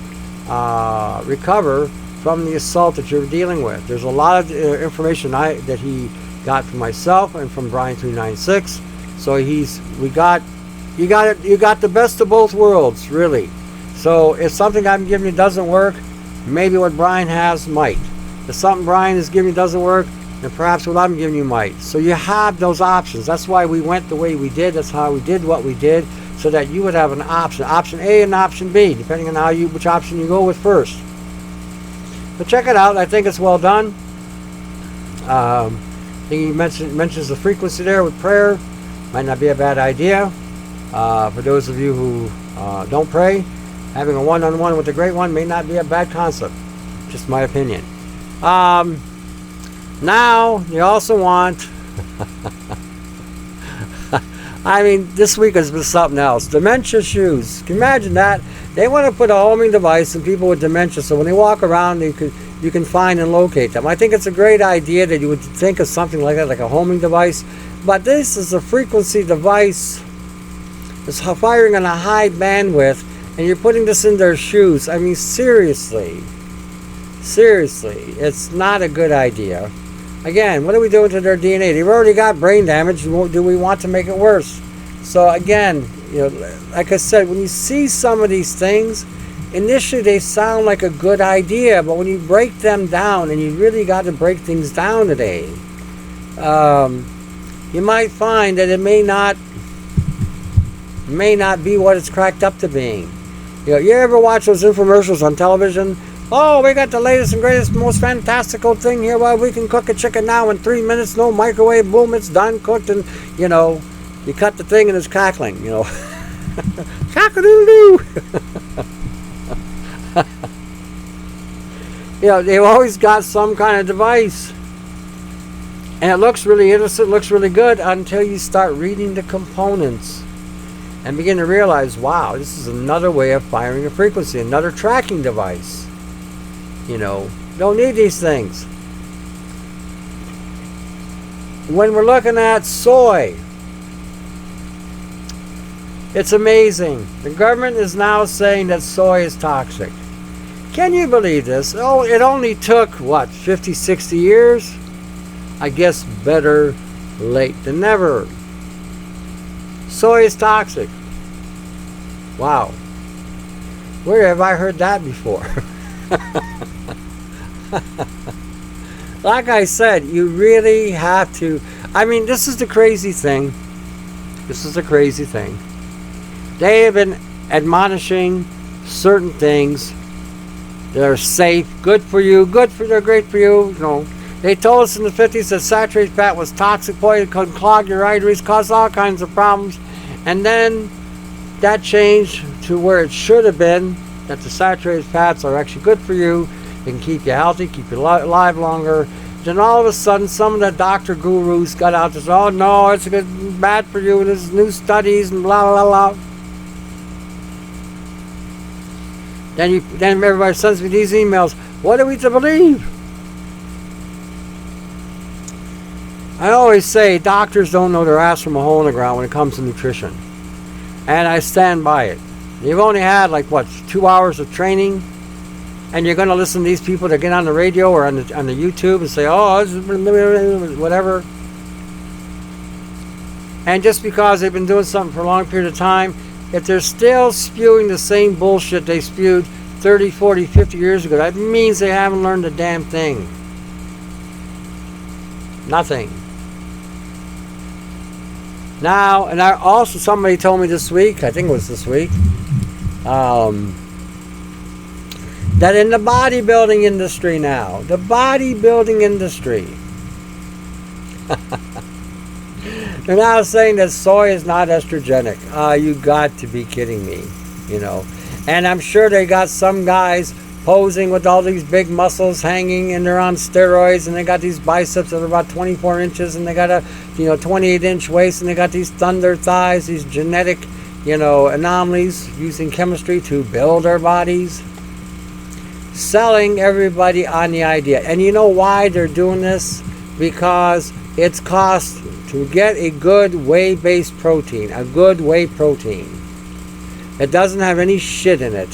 recover from the assault that you're dealing with. There's a lot of information that he got from myself and from Brian 396. So you got the best of both worlds, really. So if something I'm giving you doesn't work, maybe what Brian has might. If something Brian is giving you doesn't work, then perhaps what I'm giving you might. So you have those options. That's why we went the way we did. That's how we did what we did, so that you would have an option. Option A and option B, depending on which option you go with first. But check it out. I think it's well done. I think he mentions the frequency there with prayer. Might not be a bad idea. For those of you who don't pray, having a one-on-one with the Great One may not be a bad concept. Just my opinion. Now, you also want... I mean, this week has been something else. Dementia shoes. Can you imagine that? They want to put a homing device in people with dementia, so when they walk around, you can find and locate them. I think it's a great idea that you would think of something like that, like a homing device. But this is a frequency device. It's firing on a high bandwidth, and you're putting this in their shoes. I mean, seriously. Seriously, it's not a good idea. Again, what are we doing to their DNA? They've already got brain damage. Do we want to make it worse? So again, like I said, when you see some of these things, initially they sound like a good idea, but when you break them down, and you really got to break things down today, you might find that it may not be what it's cracked up to being. You ever watch those infomercials on television? Oh, we got the latest and greatest, most fantastical thing here. Well, we can cook a chicken now in 3 minutes. No microwave. Boom, it's done, cooked, and you cut the thing and it's crackling. Cock-a-doodle-doo. They've always got some kind of device, and it looks really innocent, looks really good, until you start reading the components and begin to realize, wow, this is another way of firing a frequency, another tracking device. Don't need these things. When we're looking at soy, it's amazing. The government is now saying that soy is toxic. Can you believe this? Oh, it only took, 50, 60 years? I guess better late than never. Soy is toxic. Wow. Where have I heard that before? Like I said, you really have to... I mean, this is the crazy thing. They have been admonishing certain things that are safe, good for you, they're great for you. They told us in the 50s that saturated fat was toxic, it could clog your arteries, cause all kinds of problems. And then that changed to where it should have been, that the saturated fats are actually good for you. They can keep you healthy, keep you alive longer. Then all of a sudden, some of the doctor gurus got out to say, oh no, it's bad for you, there's new studies and blah, blah, blah. Then everybody sends me these emails. What are we to believe? I always say doctors don't know their ass from a hole in the ground when it comes to nutrition. And I stand by it. You've only had 2 hours of training, and you're going to listen to these people that get on the radio or on the YouTube and say, oh, this is whatever. And just because they've been doing something for a long period of time, if they're still spewing the same bullshit they spewed 30, 40, 50 years ago, that means they haven't learned a damn thing. Nothing. Now, and somebody told me this week, I think it was this week, that in the bodybuilding industry now, they're now saying that soy is not estrogenic. You got to be kidding me, And I'm sure they got some guys posing with all these big muscles hanging, and they're on steroids, and they got these biceps that are about 24 inches, and they got a 28-inch waist, and they got these thunder thighs, these genetic anomalies using chemistry to build their bodies, selling everybody on the idea. And you know why they're doing this? Because it's cost to get a good whey-based protein, a good whey protein that doesn't have any shit in it,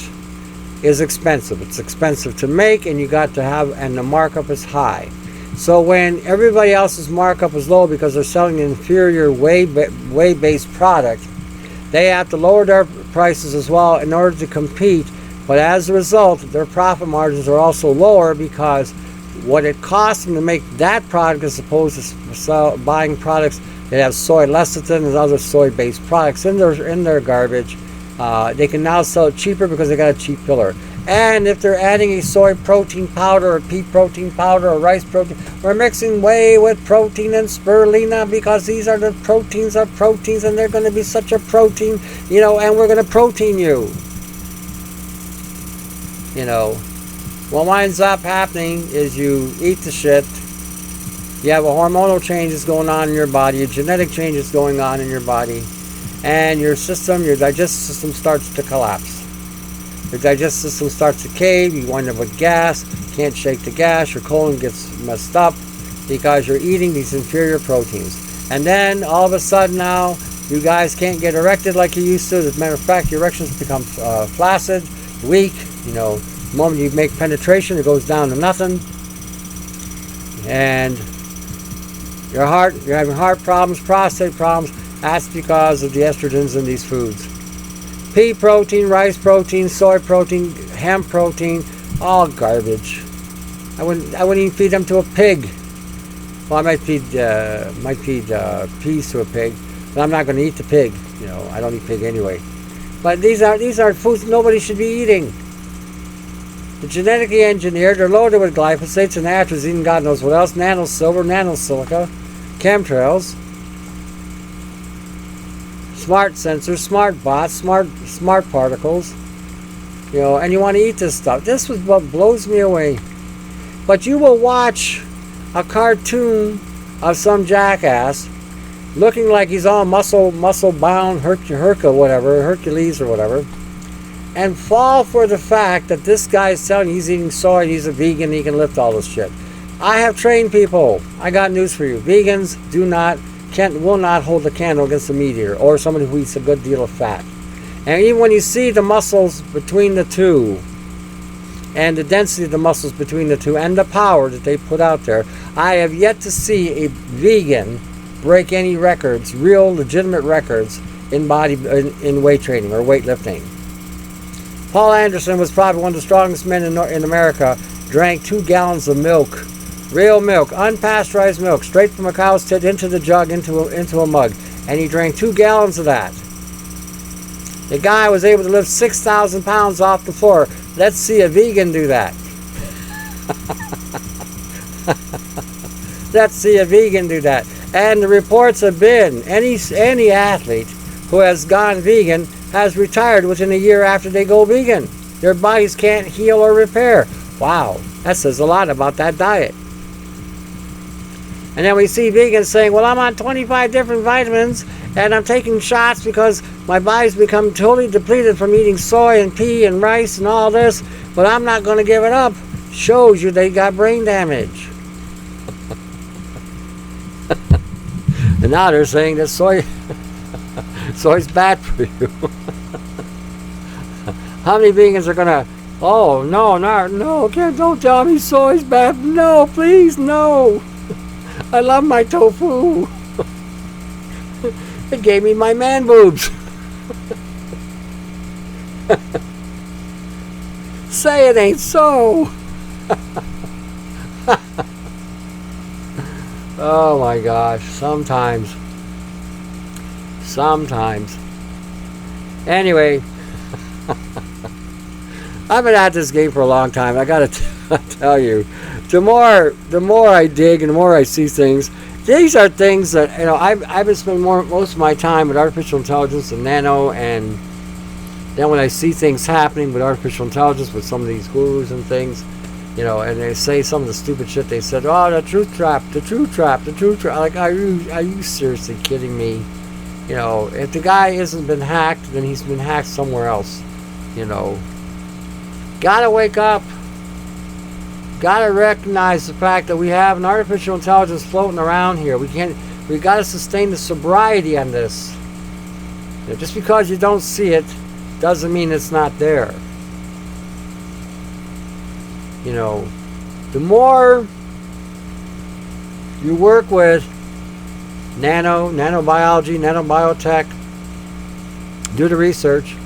is expensive. It's expensive to make, and you got to have, and the markup is high. So when everybody else's markup is low because they're selling an inferior whey-based product, they have to lower their prices as well in order to compete. But as a result, their profit margins are also lower because what it costs them to make that product as opposed to buying products that have soy lecithin and other soy-based products in their garbage, they can now sell it cheaper because they got a cheap filler. And if they're adding a soy protein powder or pea protein powder or rice protein, we're mixing whey with protein and spirulina because these are the proteins of proteins, and they're going to be such a protein, you know, and we're going to protein you. You know, what winds up happening is you eat the shit. You have a hormonal changes going on in your body, a genetic changes going on in your body, and your system, your digestive system starts to collapse. Your digestive system starts to cave, you wind up with gas, can't shake the gas, your colon gets messed up because you're eating these inferior proteins. And then all of a sudden now, you guys can't get erected like you used to. As a matter of fact, your erections become flaccid, weak. You know, the moment you make penetration, it goes down to nothing. And you're having heart problems, prostate problems. That's because of the estrogens in these foods. Pea protein, rice protein, soy protein, hemp protein, all garbage. I wouldn't even feed them to a pig. Well, I might feed peas to a pig, but I'm not going to eat the pig. You know, I don't eat pig anyway. But these are foods nobody should be eating. They're genetically engineered. They're loaded with glyphosates and atrazine, God knows what else, nano silver, nano silica, chemtrails, smart sensors, smart bots, smart particles. You know, and you want to eat this stuff. This was what blows me away. But you will watch a cartoon of some jackass looking like he's all muscle bound, Hercules or whatever, and fall for the fact that this guy's telling you he's eating soy and he's a vegan and he can lift all this shit. I have trained people. I got news for you. Vegans will not hold a candle against a meat eater or somebody who eats a good deal of fat. And even when you see the muscles between the two and the density of the muscles between the two and the power that they put out there, I have yet to see a vegan break any records, real legitimate records in weight training or weightlifting. Paul Anderson was probably one of the strongest men in America, drank 2 gallons of milk, real milk, unpasteurized milk, straight from a cow's tit into the jug, into a mug. And he drank 2 gallons of that. The guy was able to lift 6,000 pounds off the floor. Let's see a vegan do that. Let's see a vegan do that. And the reports have been, any athlete who has gone vegan has retired within a year after they go vegan. Their bodies can't heal or repair. Wow, that says a lot about that diet. And then we see vegans saying, well, I'm on 25 different vitamins and I'm taking shots because my body's become totally depleted from eating soy and pea and rice and all this, but I'm not going to give it up. Shows you they got brain damage. And now they're saying that soy's bad for you. How many vegans are going to, oh, no, don't tell me soy's bad. No, please, no. I love my tofu. It gave me my man boobs. Say it ain't so. Oh my gosh, sometimes. Anyway, I've been at this game for a long time. I gotta tell you, the more I dig and the more I see things, these are things that, you know, I've been spending most of my time with artificial intelligence and nano, and then when I see things happening with artificial intelligence with some of these gurus and things, you know, and they say some of the stupid shit they said, oh, the truth trap. Like, are you seriously kidding me? You know, if the guy hasn't been hacked, then he's been hacked somewhere else. You know, gotta wake up. Gotta recognize the fact that we have an artificial intelligence floating around here. We gotta sustain the sobriety on this. You know, just because you don't see it doesn't mean it's not there. You know, the more you work with nanobiology, nanobiotech, do the research,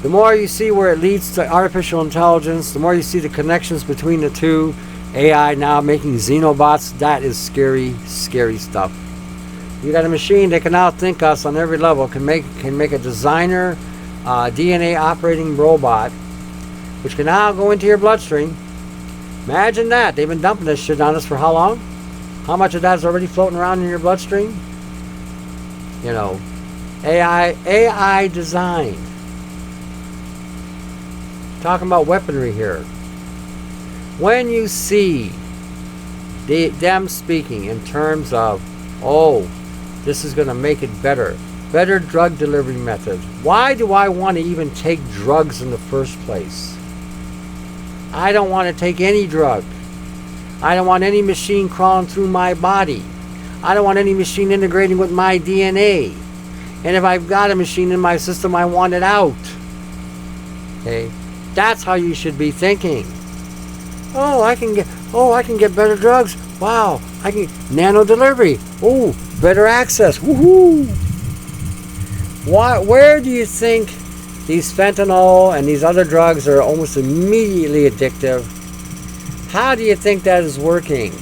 The more you see where it leads to artificial intelligence, the more you see the connections between the two, AI now making xenobots, that is scary, scary stuff. You got a machine that can outthink us on every level, can make a designer DNA operating robot, which can now go into your bloodstream. Imagine that. They've been dumping this shit on us for how long? How much of that is already floating around in your bloodstream? You know, AI design. Talking about weaponry here. When you see them speaking in terms of, oh, this is going to make it better drug delivery methods. Why do I want to even take drugs in the first place? I don't want to take any drug. I don't want any machine crawling through my body. I don't want any machine integrating with my DNA. And if I've got a machine in my system, I want it out. Okay? That's how you should be thinking. Oh, I can get better drugs. Wow, I can nano delivery. Oh, better access. Woohoo! Where do you think these fentanyl and these other drugs are almost immediately addictive? How do you think that is working?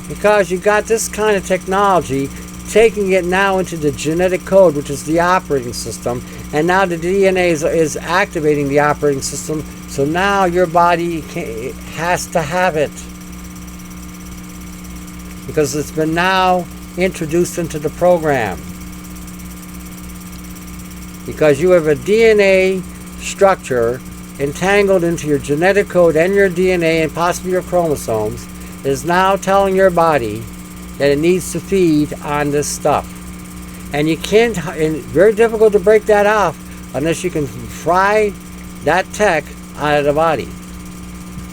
Because you got this kind of technology taking it now into the genetic code, which is the operating system, and now the DNA is activating the operating system, so now your body has to have it. Because it's been now introduced into the program. Because you have a DNA structure entangled into your genetic code and your DNA and possibly your chromosomes, is now telling your body that it needs to feed on this stuff. And you can't, and it's very difficult to break that off unless you can fry that tech out of the body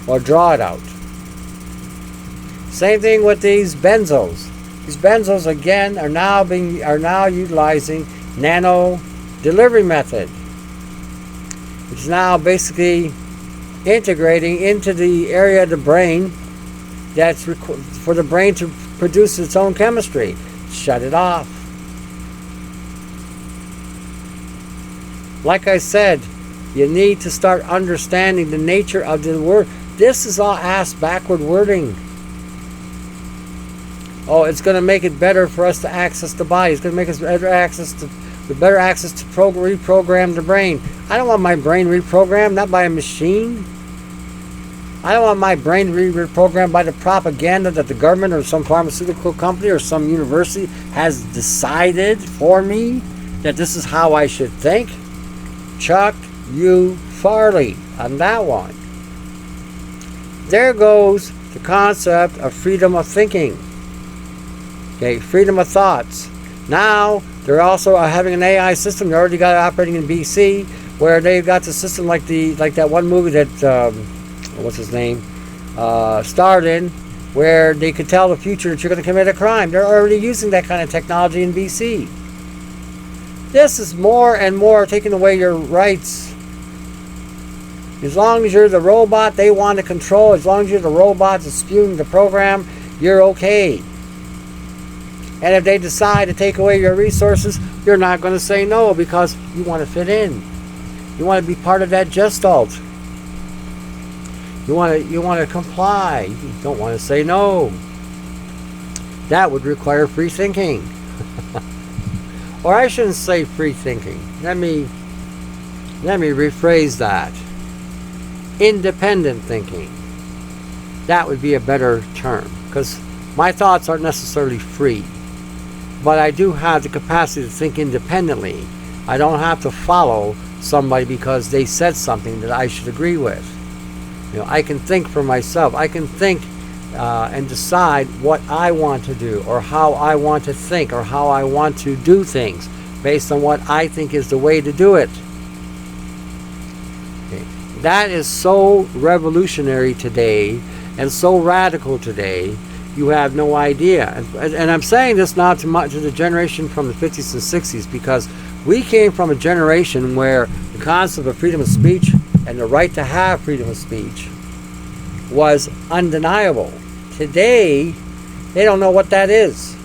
or draw it out. Same thing with these benzos. These benzos again are now utilizing nano delivery method, which is now basically integrating into the area of the brain that's for the brain to produce its own chemistry. Shut it off. Like I said, you need to start understanding the nature of the word. This is all ass backward wording. Oh, it's going to make it better for us to access the body. It's going to make us better access to reprogram the brain. I don't want my brain reprogrammed, not by a machine. I don't want my brain reprogrammed by the propaganda that the government or some pharmaceutical company or some university has decided for me that this is how I should think. Chuck you Farley on that one. There goes the concept of freedom of thinking. Okay, freedom of thoughts. Now they're also having an AI system. They already got it operating in BC, where they've got the system like that one movie that what's his name starred in, where they could tell the future that you're going to commit a crime. They're already using that kind of technology in BC. This is more and more taking away your rights. As long as you're the robot they want to control, as long as you're the robot that's spewing the program, you're okay. And if they decide to take away your resources, you're not going to say no because you want to fit in. You want to be part of that gestalt. You want to comply. You don't want to say no. That would require free thinking. Or I shouldn't say free thinking. Let me rephrase that. Independent thinking. That would be a better term, because my thoughts aren't necessarily free. But I do have the capacity to think independently. I don't have to follow somebody because they said something that I should agree with. You know, I can think for myself. I can think and decide what I want to do, or how I want to think, or how I want to do things based on what I think is the way to do it. Okay. That is so revolutionary today and so radical today, you have no idea. And I'm saying this now to the generation from the 50s and 60s, because we came from a generation where the concept of freedom of speech and the right to have freedom of speech was undeniable. Today, they don't know what that is.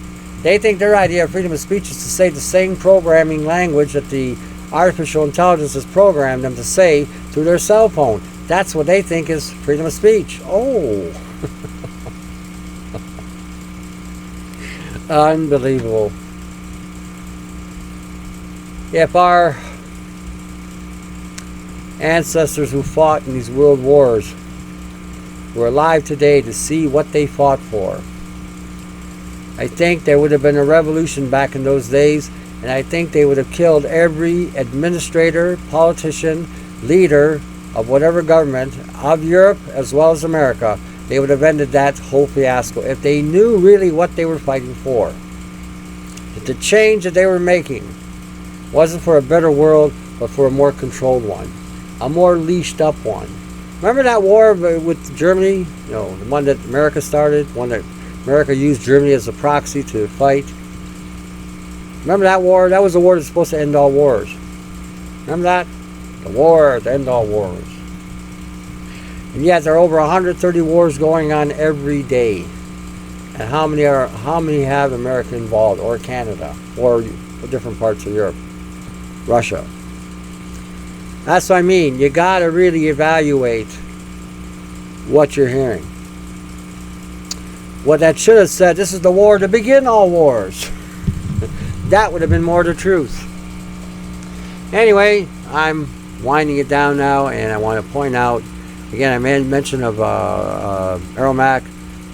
They think their idea of freedom of speech is to say the same programming language that the artificial intelligence has programmed them to say through their cell phone. That's what they think is freedom of speech. Oh. Unbelievable. If our ancestors who fought in these world wars were alive today to see what they fought for, I think there would have been a revolution back in those days, and I think they would have killed every administrator, politician, leader of whatever government of Europe as well as America. They would have ended that whole fiasco if they knew really what they were fighting for. That the change that they were making wasn't for a better world, but for a more controlled one, a more leashed up one. Remember that war with Germany? You know, the one that America started, one that America used Germany as a proxy to fight. Remember that war? That was the war that's supposed to end all wars. Remember that? The war to end all wars. And yet there are over 130 wars going on every day. And how many have America involved, or Canada, or different parts of Europe, Russia? That's what I mean. You got to really evaluate what you're hearing. What that should have said, this is the war to begin all wars. That would have been more the truth. Anyway, I'm winding it down now, and I want to point out, again, I made mention of Aroy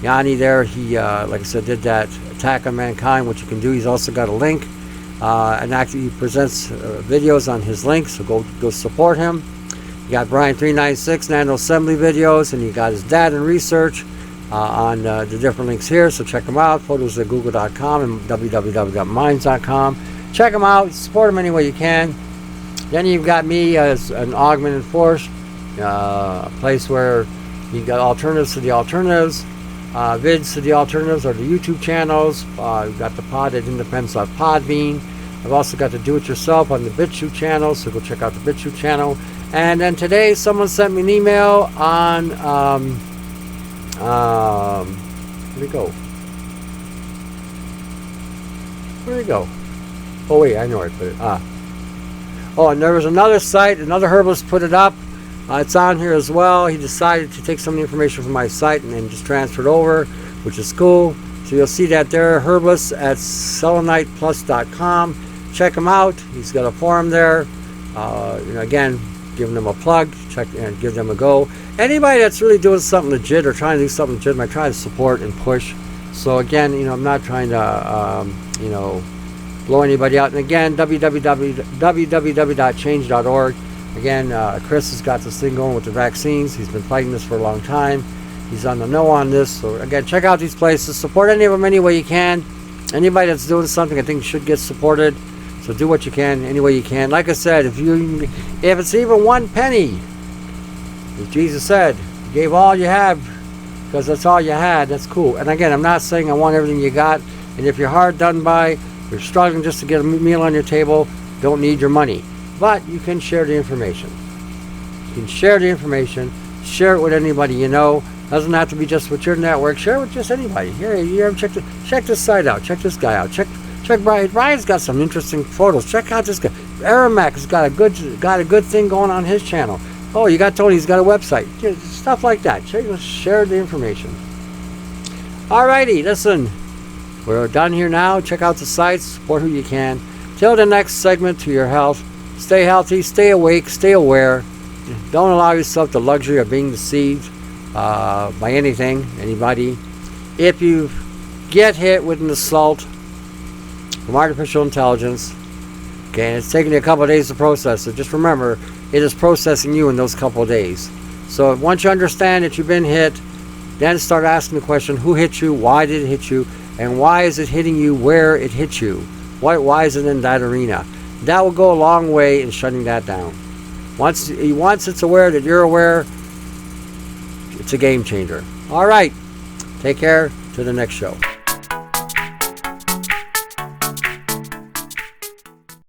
Yanni there. He, like I said, did that Attack on Mankind, which you can do. He's also got a link. And actually he presents videos on his link, so go support him. You got Brian 396 Nano Assembly videos, and you got his data and research on the different links here, so check them out. Photos at google.com and www.minds.com. Check them out, support them any way you can. Then you've got me as an augmented force, a place where you got alternatives to the alternatives, vids to the alternatives, or the YouTube channels. You've got the pod at Independz Podbean. I've also got the do-it-yourself on the BitChute channel, so go check out the BitChute channel. And then today, someone sent me an email on where'd it go? Where'd it go? Oh wait, I know where I put it. Oh, and there was another site, another herbalist put it up. It's on here as well. He decided to take some of the information from my site and then just transfer it over, which is cool. So you'll see that there, herbalist at seleniteplus.com. Check him out. He's got a forum there. Again, giving them a plug. Check and give them a go. Anybody that's really doing something legit or trying to do something legit, I try to support and push. So again, I'm not trying to, blow anybody out. And again, www.change.org. Again, Chris has got this thing going with the vaccines. He's been fighting this for a long time. He's on the know on this. So again, check out these places. Support any of them any way you can. Anybody that's doing something I think should get supported. So do what you can any way you can. Like I said, if it's even 1 penny, as Jesus said, you gave all you have because that's all you had. That's cool. And again, I'm not saying I want everything you got. And if you're hard done by, you're struggling just to get a meal on your table, don't need your money. But you can share the information. You can share the information. Share it with anybody you know. Doesn't have to be just with your network. Share it with just anybody. Here, you ever check this site out. Check this guy out. Check Brian. Brian's got some interesting photos. Check out this guy. Aroy has got a good thing going on his channel. Oh, you got Tony. He's got a website. Stuff like that. Share the information. Alrighty, listen. We're done here now. Check out the sites. Support who you can. Till the next segment, to your health. Stay healthy. Stay awake. Stay aware. Don't allow yourself the luxury of being deceived by anything, anybody. If you get hit with an assault from artificial intelligence, okay, and it's taking you a couple of days to process it, just remember, it is processing you in those couple of days. So once you understand that you've been hit, then start asking the question, who hit you, why did it hit you, and why is it hitting you where it hit you? Why is it in that arena? That will go a long way in shutting that down. Once it's aware that you're aware, it's a game changer. All right. Take care. To the next show.